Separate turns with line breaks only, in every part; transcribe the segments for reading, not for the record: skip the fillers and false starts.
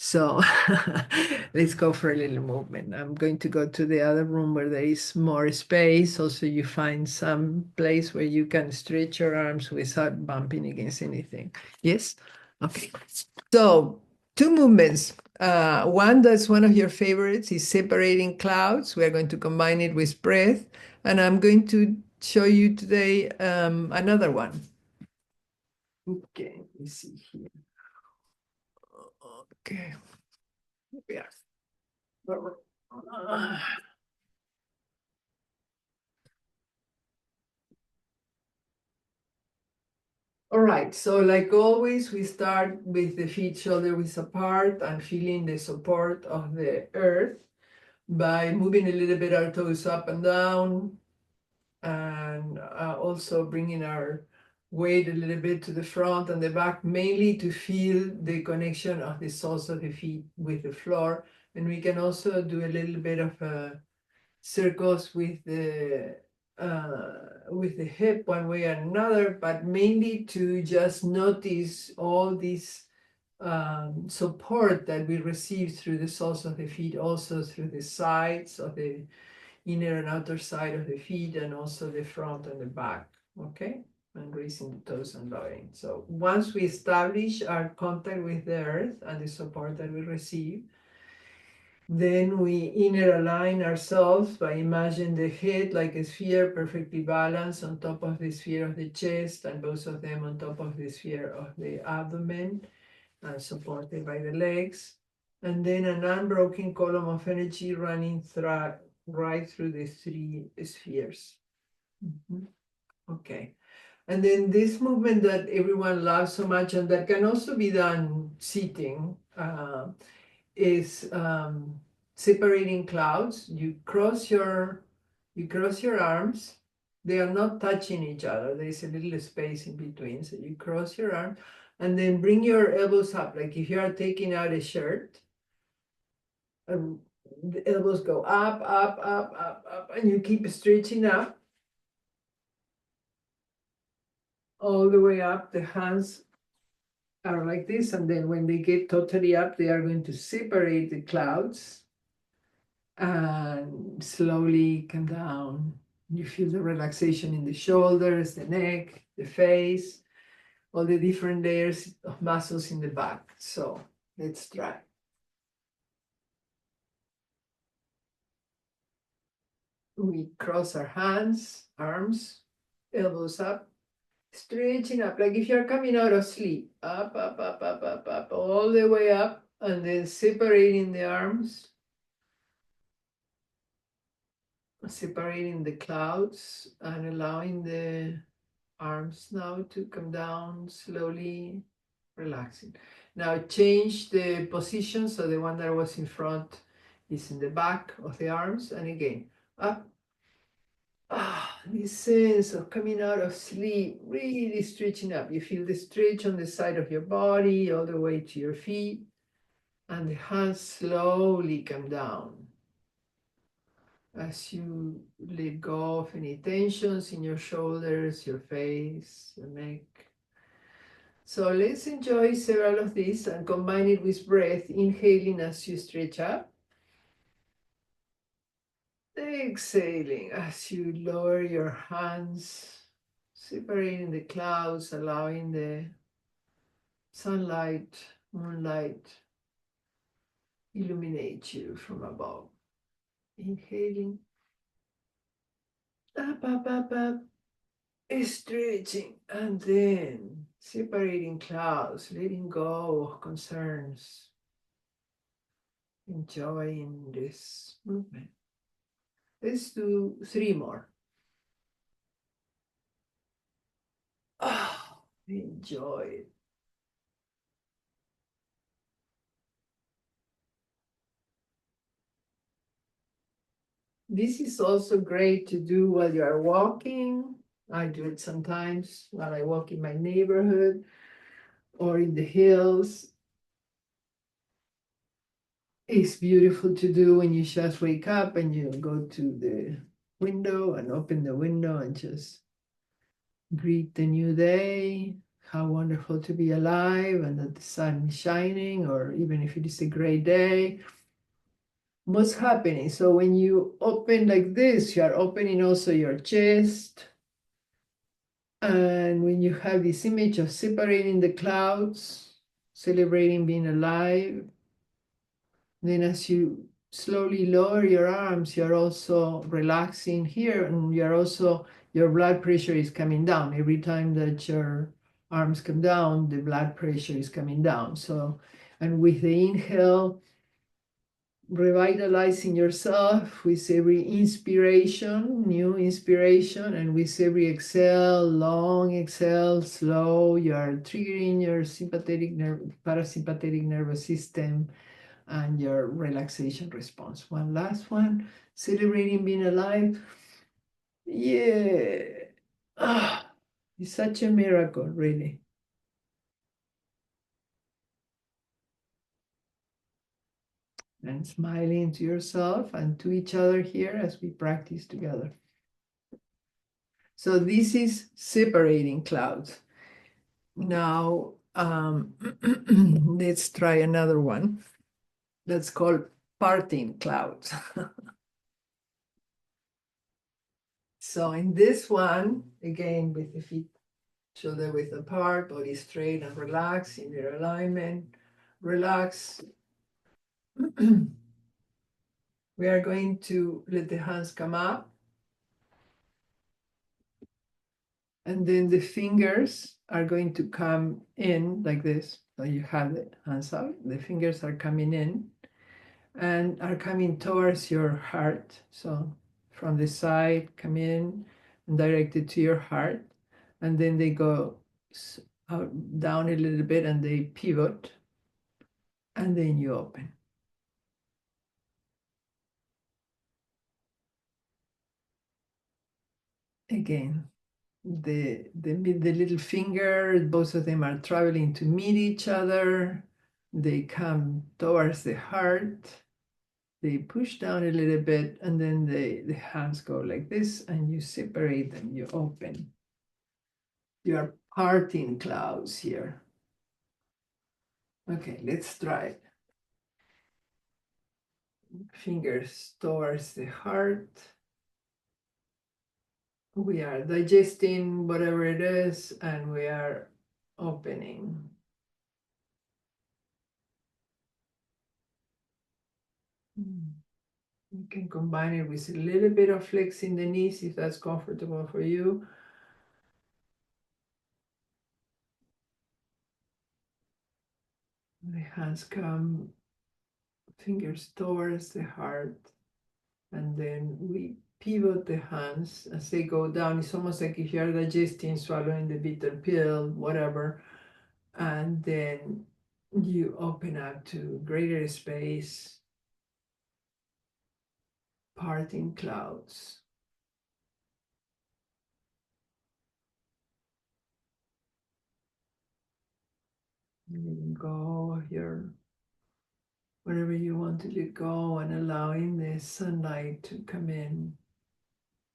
So let's go for a little movement. I'm going to go to the other room where there is more space. Also, you find some place where you can stretch your arms without bumping against anything. Yes? Okay. So, two movements. One that's one of your favorites is separating clouds. We are going to combine it with breath. And I'm going to show you today another one. Okay, let me see here. Okay. Yeah. All right, so like always, we start with the feet shoulder width apart and feeling the support of the earth by moving a little bit our toes up and down, and also bringing our weight a little bit to the front and the back, mainly to feel the connection of the soles of the feet with the floor. And we can also do a little bit of circles with the hip one way or another, but mainly to just notice all this support that we receive through the soles of the feet, also through the sides of the inner and outer side of the feet, and also the front and the back. Okay, and raising the toes and lowering. So once we establish our contact with the earth and the support that we receive, then we inner align ourselves by imagining the head like a sphere perfectly balanced on top of the sphere of the chest, and both of them on top of the sphere of the abdomen, and supported by the legs. And then an unbroken column of energy running right through the three spheres. Okay. And then this movement that everyone loves so much, and that can also be done sitting, is separating clouds. You cross your arms. They are not touching each other. There is a little space in between. So you cross your arm and then bring your elbows up. Like if you are taking out a shirt, the elbows go up, up, up, up, up, and you keep stretching up all the way up. The hands are like this, and then when they get totally up, they are going to separate the clouds and slowly come down. You feel the relaxation in the shoulders, the neck, the face, all the different layers of muscles in the back. So let's try. We cross our hands, arms, elbows up, stretching up, like if you're coming out of sleep, up, up, up, up, up, up, all the way up, and then separating the arms, separating the clouds, and allowing the arms now to come down slowly, relaxing. Now change the position, so the one that was in front is in the back of the arms, and again, up. This sense of coming out of sleep, really stretching up. You feel the stretch on the side of your body, all the way to your feet, and the hands slowly come down as you let go of any tensions in your shoulders, your face, your neck. So let's enjoy several of these and combine it with breath, inhaling as you stretch up, exhaling as you lower your hands, separating the clouds, allowing the sunlight, moonlight illuminate you from above. Inhaling, up, up, up, up, stretching, and then separating clouds, letting go of concerns, enjoying this movement. Let's do 3 more. Oh, enjoy it. This is also great to do while you are walking. I do it sometimes while I walk in my neighborhood or in the hills. It's beautiful to do when you just wake up and you go to the window and open the window and just greet the new day. how wonderful to be alive and that the sun is shining, or even if it is a gray day. What's happening? So when you open like this, you are opening also your chest. And when you have this image of separating the clouds, celebrating being alive, then as you slowly lower your arms, you're also relaxing here, and you're also, your blood pressure is coming down. Every time that your arms come down, the blood pressure is coming down. So, and with the inhale, revitalizing yourself with every inspiration, new inspiration, and with every exhale, long exhale, slow, you are triggering your parasympathetic nervous system and your relaxation response. One last one, celebrating being alive. Yeah. Ah, it's such a miracle, really. And smiling to yourself and to each other here as we practice together. So this is separating clouds. Now, let's try another one. That's called parting clouds. So in this one, again, with the feet shoulder width apart, body straight and relax in your alignment. Relax. We are going to let the hands come up. And then the fingers are going to come in like this. So you have the hands out. The fingers are coming in and are coming towards your heart. So from the side, come in and directed to your heart. And then they go out, down a little bit and they pivot. And then you open. Again, the little finger, both of them are traveling to meet each other. They come towards the heart. They push down a little bit, and then the hands go like this, and you separate them, you open. You are parting clouds here. Okay, let's try it. Fingers towards the heart. We are digesting whatever it is, and we are opening. You can combine it with a little bit of flexing the knees if that's comfortable for you. The hands come, fingers towards the heart, and then we pivot the hands as they go down. It's almost like if you're digesting, swallowing the bitter pill, whatever, and then you open up to greater space, parting clouds. Letting go of your whatever you want to let go and allowing the sunlight to come in.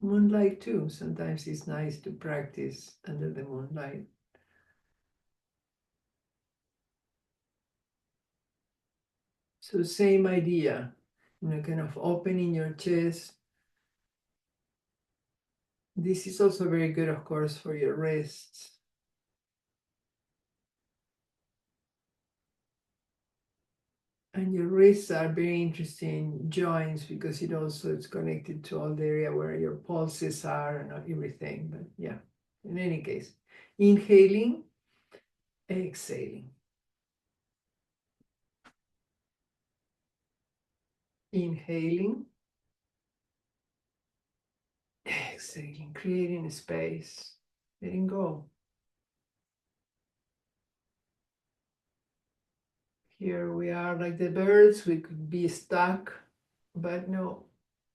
Moonlight too. Sometimes it's nice to practice under the moonlight. So same idea, kind of opening your chest. This is also very good, of course, for your wrists. And your wrists are very interesting joints because it's connected to all the area where your pulses are and everything. But yeah, in any case, inhaling, exhaling. Inhaling, exhaling, creating a space, letting go. Here we are like the birds, we could be stuck, but no,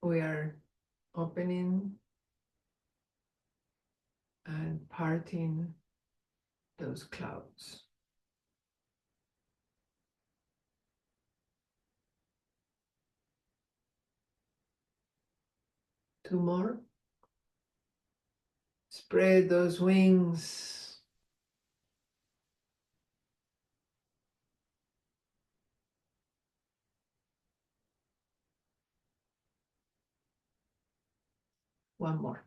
we are opening and parting those clouds. Two more. Spread those wings One more.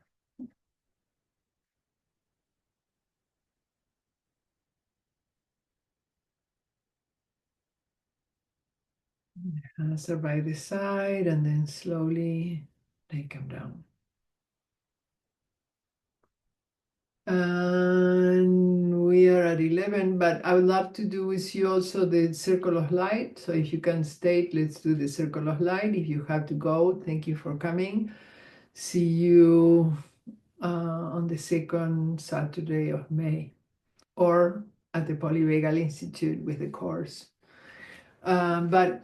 Hands are by the side, and then slowly they come down. And we are at 11, but I would love to do with you also the circle of light. So if you can stay, let's do the circle of light. If you have to go, thank you for coming. See you on the second Saturday of May, or at the Polyvagal Institute with the course. But